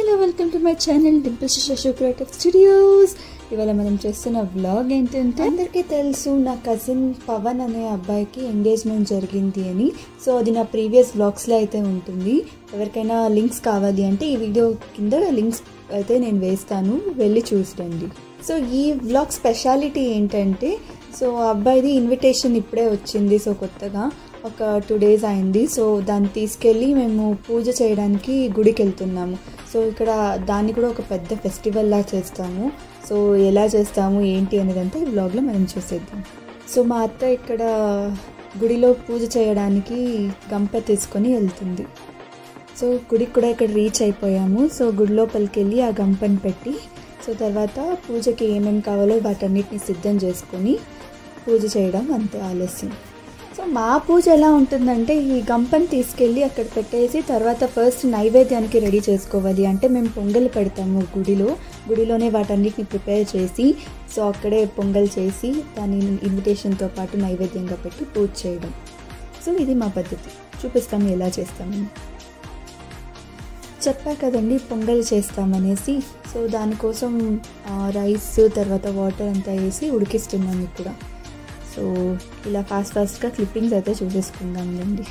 Hello welcome to my channel Dimple Shashu creative studios. ఇవాళ మనం చేస్తున్న వ్లాగ్ ఏంటంటే, అందరికీ తెలుసు నా కజిన్ పవన్ అనే అబ్బాయికి ఎంగేజ్మెంట్ జరిగింది అని. సో అది నా ప్రీవియస్ వ్లాగ్స్లో అయితే ఉంటుంది. ఎవరికైనా లింక్స్ కావాలి అంటే ఈ వీడియో కింద లింక్స్ అయితే నేను వేస్తాను, వెళ్ళి చూడండి. సో ఈ వ్లాగ్ స్పెషాలిటీ ఏంటంటే, సో అబ్బాయిది ఇన్విటేషన్ ఇప్పుడే వచ్చింది. సో కొత్తగా ఒక 2 days అయింది. సో దాన్ని తీసుకెళ్ళి మేము పూజ చేయడానికి గుడికి వెళ్తున్నాము. సో ఇక్కడ దాన్ని కూడా ఒక పెద్ద ఫెస్టివల్ లా చేస్తాము. సో ఎలా చేస్తాము ఏంటి అనేదంతా ఈ వ్లాగ్లో మనం చూసేద్దాం. సో మా అత్త ఇక్కడ గుడిలో పూజ చేయడానికి గంప తీసుకొని వెళ్తుంది. సో గుడికి కూడా ఇక్కడ రీచ్ అయిపోయాము. సో గుడి లోపలికి వెళ్ళి ఆ గంపని పెట్టి, సో తర్వాత పూజకి ఏమేమి కావాలో వాటన్నిటిని సిద్ధం చేసుకొని పూజ చేయడం అంతే ఆలస్యం. సో మా పూజ ఎలా ఉంటుందంటే, ఈ గంపని తీసుకెళ్ళి అక్కడ పెట్టేసి తర్వాత ఫస్ట్ నైవేద్యానికి రెడీ చేసుకోవాలి. అంటే మేము పొంగల్ పెడతాము గుడిలోనే వాటన్నిటిని ప్రిపేర్ చేసి, సో అక్కడే పొంగల్ చేసి దాని ఇన్విటేషన్తో పాటు నైవేద్యంగా పెట్టి పూజ చేయడం. సో ఇది మా పద్ధతి, చూపిస్తాము ఎలా చేస్తామని. చెప్పా కదండి పొంగల్ చేస్తామనేసి. సో దానికోసం రైస్ తర్వాత వాటర్ అంతా వేసి ఉడికిస్తున్నాము ఇక్కడ. సో ఇలా ఫాస్ట్గా క్లిప్పింగ్స్ అయితే చూసేసుకుందాంలేండి.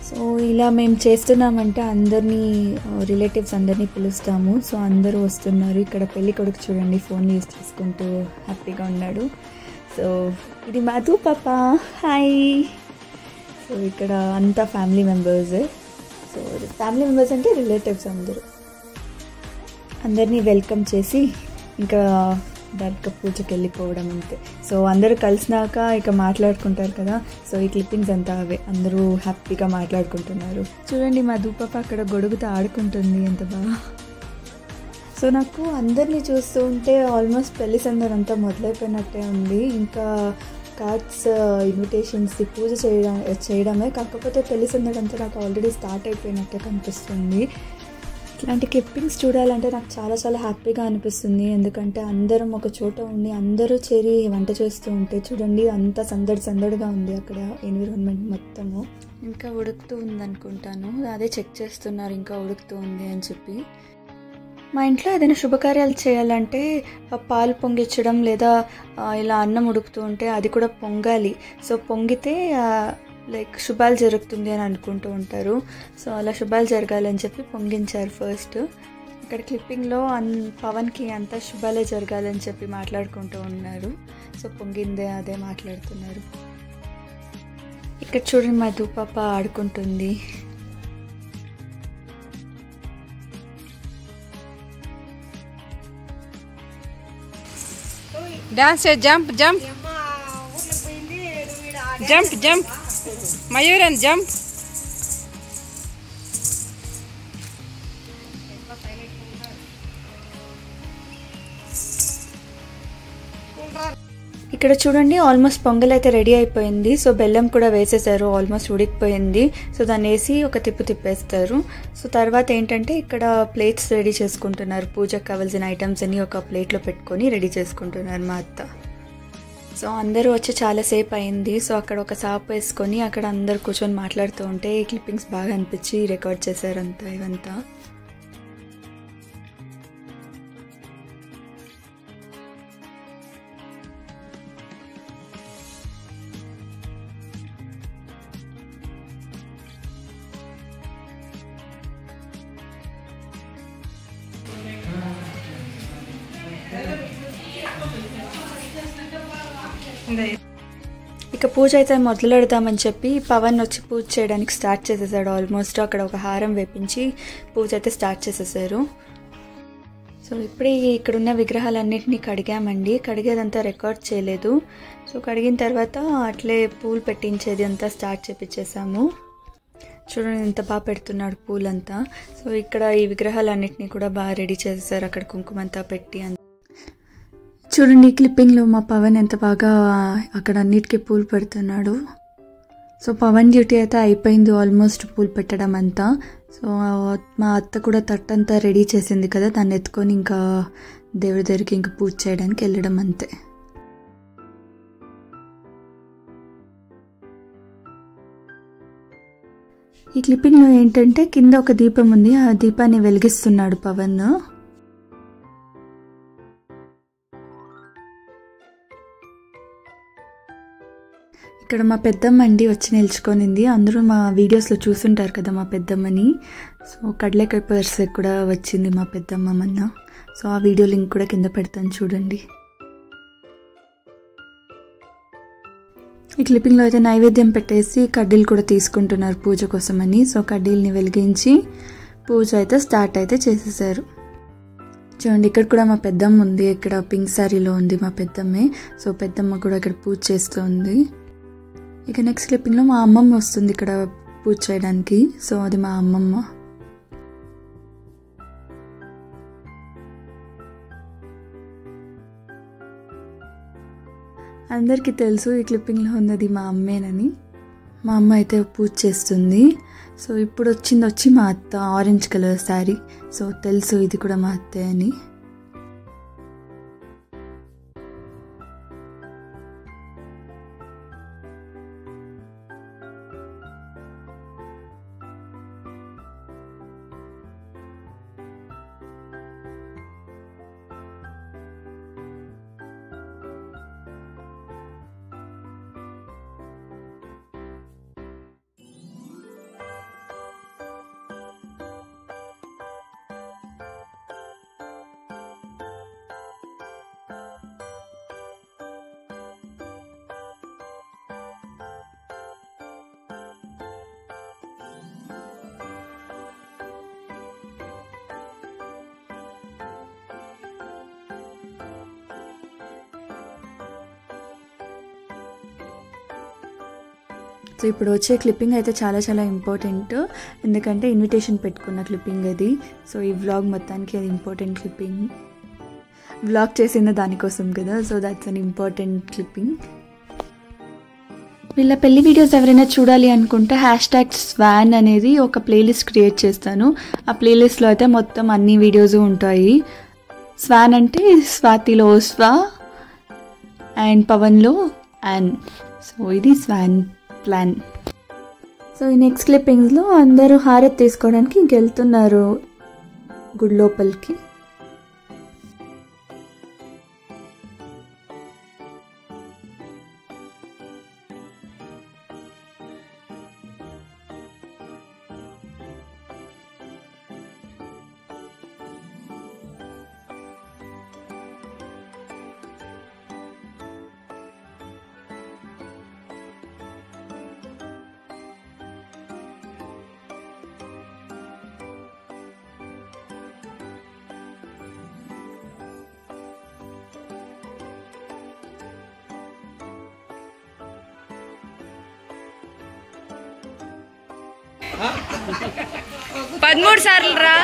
సో ఇలా మేము చేస్తున్నామంటే అందరినీ రిలేటివ్స్ అందరినీ పిలుస్తాము. సో అందరూ వస్తున్నారు. ఇక్కడ పెళ్ళి కొడుకు చూడండి ఫోన్ యూస్ చేసుకుంటూ హ్యాపీగా ఉన్నాడు. సో ఇది మధు పాప, హాయ్. సో ఇక్కడ అంతా family members. So family members అంటే రిలేటివ్స్ అందరినీ వెల్కమ్ చేసి ఇంకా డైరెక్ట్గా పూజకి వెళ్ళిపోవడం అంతే. సో అందరూ కలిసినాక ఇక మాట్లాడుకుంటారు కదా. సో ఈ క్లిప్పింగ్స్ అంతా అవే, అందరూ హ్యాపీగా మాట్లాడుకుంటున్నారు. చూడండి మా దూపప్ప అక్కడ గొడుగుతో ఆడుకుంటుంది, ఎంత బాగా. సో నాకు అందరినీ చూస్తూ ఉంటే ఆల్మోస్ట్ పెళ్లి సందడంతా మొదలైపోయినట్టే ఉంది. ఇంకా కార్డ్స్ ఇన్విటేషన్స్ పూజ చేయడమే, కాకపోతే పెళ్లి సందడంతా నాకు ఆల్రెడీ స్టార్ట్ అయిపోయినట్టే కనిపిస్తుంది. ఇట్లాంటి క్లిప్పింగ్స్ చూడాలంటే నాకు చాలా చాలా హ్యాపీగా అనిపిస్తుంది. ఎందుకంటే అందరం ఒక చోట ఉండి అందరూ చేరి వంట చేస్తూ ఉంటే చూడండి అంత సందడిగా ఉంది అక్కడ ఎన్విరాన్మెంట్ మొత్తము. ఇంకా ఉడుకుతూ ఉందనుకుంటాను, అదే చెక్ చేస్తున్నారు ఇంకా ఉడుకుతూ ఉంది అని చెప్పి. మా ఇంట్లో ఏదైనా శుభకార్యాలు చేయాలంటే పాలు పొంగించడం లేదా ఇలా అన్నం ఉడుకుతూ ఉంటే అది కూడా పొంగాలి. సో పొంగితే లైక్ శుభాలు జరుగుతుంది అని అనుకుంటూ ఉంటారు. సో అలా శుభాలు జరగాలని చెప్పి పొంగించారు ఫస్ట్. ఇక్కడ క్లిప్పింగ్లో పవన్కి అంతా శుభాలే జరగాలని చెప్పి మాట్లాడుకుంటూ ఉన్నారు. సో పొంగిందే అదే మాట్లాడుతున్నారు. ఇక్కడ చూడండి మా దూపాప ఆడుకుంటుంది. Dance jump jump jump jump మయూరన్ జంప్. ఇక్కడ చూడండి ఆల్మోస్ట్ పొంగల్ అయితే రెడీ అయిపోయింది. సో బెల్లం కూడా వేసేసారు, ఆల్మోస్ట్ ఉడికిపోయింది. సో దాన్ని వేసి ఒక తిప్పేస్తారు. సో తర్వాత ఏంటంటే ఇక్కడ ప్లేట్స్ రెడీ చేసుకుంటున్నారు. పూజకు కావాల్సిన ఐటమ్స్ అన్ని ఒక ప్లేట్లో పెట్టుకొని రెడీ చేసుకుంటున్నారు మా అత్త. సో అందరూ వచ్చి చాలాసేపు అయింది. సో అక్కడ ఒక సాప్ వేసుకొని అక్కడ అందరు కూర్చొని మాట్లాడుతూ ఉంటే ఈ క్లిప్పింగ్స్ బాగా అనిపించి రికార్డ్ చేశారంతా ఇవంతా. ఇక పూజ అయితే మొదలెడదామని చెప్పి పవన్ వచ్చి పూజ చేయడానికి స్టార్ట్ చేసేసాడు. ఆల్మోస్ట్ అక్కడ ఒక హారం వేపించి పూజ అయితే స్టార్ట్ చేసేసారు. సో ఇప్పుడే ఇక్కడున్న విగ్రహాలన్నింటినీ కడిగామండి. కడిగేదంతా రికార్డ్ చేయలేదు. సో కడిగిన తర్వాత అట్లే పూలు పెట్టించేది అంతా స్టార్ట్ చేపించేసాము. చూడండి ఎంత బాగా పెడుతున్నాడు పూలంతా. సో ఇక్కడ ఈ విగ్రహాలన్నింటినీ కూడా బాగా రెడీ చేసేసారు. అక్కడ కుంకుమంతా పెట్టి చూడండి క్లిప్పింగ్లో మా పవన్ ఎంత బాగా అక్కడ అన్నిటికీ పూలు పెడుతున్నాడు. సో పవన్ డ్యూటీ అయితే అయిపోయింది ఆల్మోస్ట్ పూలు పెట్టడం అంతా. సో మా అత్త కూడా తట్టంతా రెడీ చేసింది కదా, దాన్ని ఎత్తుకొని ఇంకా దేవుడి దగ్గరికి ఇంకా పూజ చేయడానికి వెళ్ళడం అంతే. ఈ క్లిప్పింగ్లో ఏంటంటే కింద ఒక దీపం ఉంది, ఆ దీపాన్ని వెలిగిస్తున్నాడు పవన్. ఇక్కడ మా పెద్దమ్మ అండి వచ్చి నిల్చుకొనింది. అందరూ మా వీడియోస్లో చూసుంటారు కదా మా పెద్దమ్మని. సో కడలేకాయ పర్స్ కూడా వచ్చింది మా పెద్దమ్మ మొన్న. సో ఆ వీడియో లింక్ కూడా కింద పెడతాను చూడండి. ఈ క్లిప్పింగ్లో అయితే నైవేద్యం పెట్టేసి కడ్డీలు కూడా తీసుకుంటున్నారు పూజ కోసమని. సో కడ్డీల్ని వెలిగించి పూజ అయితే స్టార్ట్ అయితే చేసేసారు. చూడండి ఇక్కడ కూడా మా పెద్దమ్మ ఉంది, ఇక్కడ పింక్ శారీలో ఉంది మా పెద్దమ్మే. సో పెద్దమ్మ కూడా ఇక్కడ పూజ చేస్తుంది. ఇక నెక్స్ట్ క్లిప్పింగ్లో మా అమ్మమ్మ వస్తుంది ఇక్కడ పూజ చేయడానికి. సో అది మా అమ్మమ్మ. అందరికీ తెలుసు ఈ క్లిప్పింగ్లో ఉన్నది మా అమ్మేనని. మా అమ్మ అయితే పూజ చేస్తుంది. సో ఇప్పుడు వచ్చి మా అత్త ఆరెంజ్ కలర్ శారీ. సో తెలుసు ఇది కూడా మా అత్తే అని. సో ఇప్పుడు వచ్చే క్లిప్పింగ్ అయితే చాలా చాలా ఇంపార్టెంట్, ఎందుకంటే ఇన్విటేషన్ పెట్టుకున్న క్లిప్పింగ్ అది. సో ఈ వ్లాగ్ మొత్తానికి అది ఇంపార్టెంట్ క్లిప్పింగ్. వ్లాగ్ చేసిన దానికోసం కదా, so that's an important clipping. వీళ్ళ పెళ్లి వీడియోస్ ఎవరైనా చూడాలి అనుకుంటే #SWAN అనేది ఒక ప్లేలిస్ట్ క్రియేట్ చేస్తాను. ఆ ప్లేలిస్ట్లో అయితే మొత్తం అన్ని వీడియోస్ ఉంటాయి. స్వాన్ అంటే స్వాతిలో స్వా అండ్ పవన్లో అండ్. సో ఇది స్వాన్ ప్లాన్. సో ఈ నెక్స్ట్ క్లిప్పింగ్స్లో అందరూ హారతి తీసుకోవడానికి ఇంకెళ్తున్నారు గుడి లోపలికి. పదమూడు సార్లు రా.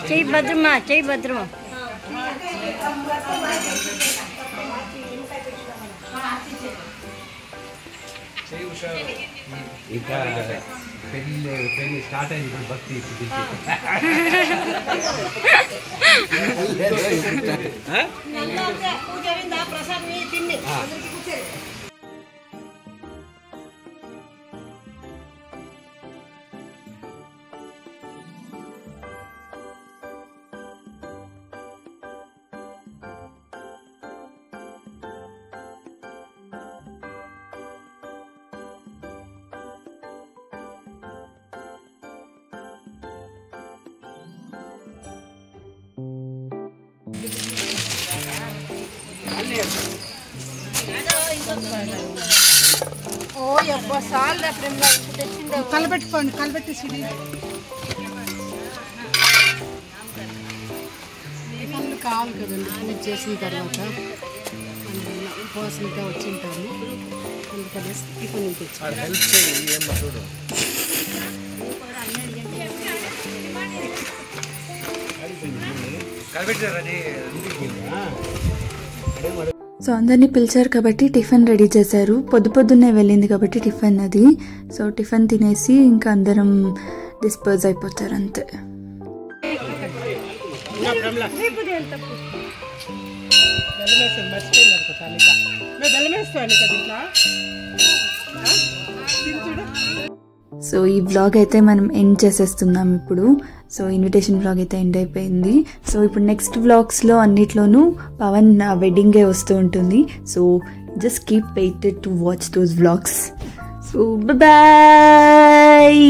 చెయ్యి భద్రమా, చెయ్యి భద్రమా. ఇంకా పెళ్లి స్టార్ట్ అయింది ఇప్పుడు భక్తి. కలబెట్టుకోండి, కలబెట్టేసి టిఫిన్లు కావాలి కదండి. పూజ చేసిన తర్వాత ఉపవాసంగా వచ్చింటాము, అందుకని టిఫిన్ తెచ్చాను. సో అందరినీ పిలిచారు కాబట్టి టిఫిన్ రెడీ చేశారు. పొద్దున్నే వెళ్ళింది కాబట్టి టిఫిన్ అది. సో టిఫిన్ తినేసి ఇంకా అందరం డిస్పోజ్ అయిపోతారు అంతే. బెల్లం వేస్తాను మర్చిపోయింది అనుకో అనిక మేము బెల్లం వేస్తాను అనిక దీంట్లో చూడు. సో ఈ వ్లాగ్ అయితే మనం ఎండ్ చేసేస్తున్నాం ఇప్పుడు. సో ఇన్విటేషన్ వ్లాగ్ అయితే ఎండ్ అయిపోయింది. సో ఇప్పుడు నెక్స్ట్ వ్లాగ్స్లో అన్నిట్లోనూ పవన్ వెడ్డింగే వస్తూ ఉంటుంది. So just keep waited to watch those vlogs. So bye.